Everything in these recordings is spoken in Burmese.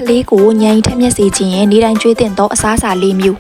လေးကိုညံထက်မျက်စေခြင်းရဲ့နေတိုင်းကျွေးတင်သောအစားအစာ၄မျိုး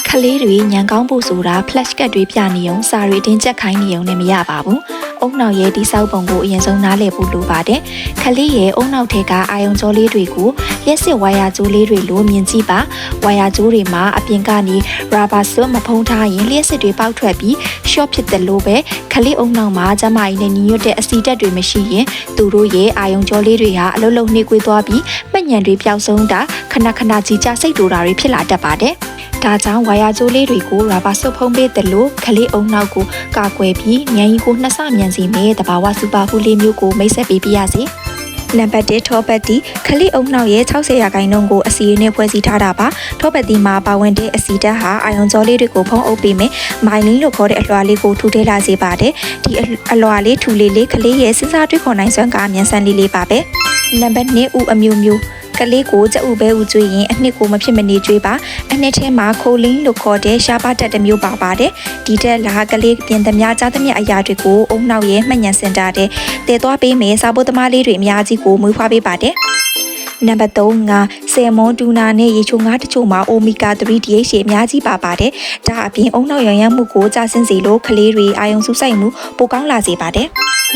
ခလေးတွေညံကောင်းဖို့ဆိုတာ flash ကတ်တွေပြနေအောင်စာတွေတင်းကျပ်ခိုင်းနေအောင်နဲ့မရပါဘူး။အုံနောက်ရဲ့ဒီဆောက်ပုံကိုအရင်ဆုံးနားလည်ဖို့လိုပါတယ်။ခလေးရဲ့အုံနောက်ထဲကအာယုံကြောလေးတွေကိုရက်စစ်ဝါယာကြိုးလေးတွေလိုမြင်ကြည့်ပါ။ဝါယာကြိုးတွေမှာအပြင်ကနေ rubber ဆွတ်မဖုံးထားရင်လျှက်စစ်တွေပေါက်ထွက်ပြီး short ဖြစ်တယ်လို့ပဲခလေးအုံနောက်မှာကျမကြီးနဲ့ညီညွတ်တဲ့အစီတက်တွေမရှိရင်သူတို့ရဲ့အာယုံကြောလေးတွေဟာအလုံးလုံးနှိကွေးသွားပြီးမှတ်ဉဏ်တွေပျောက်ဆုံးတာခဏခဏကြီးကြစိတ်တူတာတွေဖြစ်လာတတ်ပါတယ်။ဒါကြောင့်ဝါယာကြိုးလေးတွေကိုရာဘာဆွတ်ဖုံးပေးတယ်လို့ခလေးအုံနောက်ကိုကာကွယ်ပြီးညံရီကိုနှစ်ဆမြန်စီမဲ့တဘာဝစူပါဖူးလေးမျိုးကိုမိတ်ဆက်ပေးပြရစီ။နံပါတ်1ထောပတ်တီခလေးအုံနောက်ရဲ့60%ကိုအစီအနဲ့ဖွဲ့စည်းထားတာပါထောပတ်တီမှာပါဝင်တဲ့အစီဓာတ်ဟာအာယုံကြောလေးတွေကိုဖုံးအုပ်ပေးမယ်မိုင်လင်းလို့ခေါ်တဲ့အလွှာလေးကိုထူထဲလာစေပါတယ်ဒီအလွှာလေးထူလေးလေးခလေးရဲ့စဉ်းစားတွေးခေါ်နိုင်စွမ်းကအမြန်ဆန်လေးပါပဲနံပါတ်2ဥအမျိုးမျိုးကလေးကိုကြက်ဥပဲဥကျွေးရင်အနှစ်ကိုမဖြစ်မနေကျွေးပါအနှစ်ထဲမှာခိုလင်းလို့ခေါ်တဲ့ရှားပါတက်တစ်မျိုးပါပါတယ်ဒီတက်လာကလေးပြင်သမျှကြားသမျှအရာတွေကိုအုံနောက်ရဲ့မှတ်ဉဏ်စင်တာတဲ့တည်သွားပေးမယ်စားဖို့သမားလေးတွေအများကြီးကိုမွေးဖွားပေးပါတယ်နံပါတ်3ငါဆယ်မွန်တူနာနဲ့ရေချိုငါးတချို့မှာအိုမီဂါ3 DHA အများကြီးပါပါတယ်ဒါအပြင်အုံနောက်ရောင်ရမ်းမှုကိုကျဆင်းစေလို့ကလေးတွေအာယုံစူးစိုက်မှုပိုကောင်းလာစေပါတယ်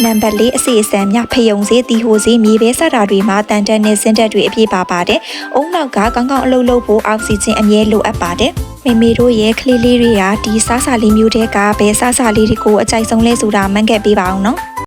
နံပါတ်4အစီအစံမြဖယုံစေးတီဟိုစေးမြေပဲစတာတွေမှာတန်တန်နဲ့စင်းတက်တွေအပြည့်ပါပါတယ်။အုံနောက်ကကောင်းကောင်းအလုပ်လုပ်ဖို့အောက်ဆီဂျင်အမြဲလိုအပ်ပါတယ်။မိမိတို့ရဲ့ကလေးလေးတွေကဒီစားစာလေးမျိုးတွေကဘယ်စားစာလေးတွေကိုအကြိုက်ဆုံးလဲဆိုတာမှန်းခဲ့ပေးပါအောင်နော်။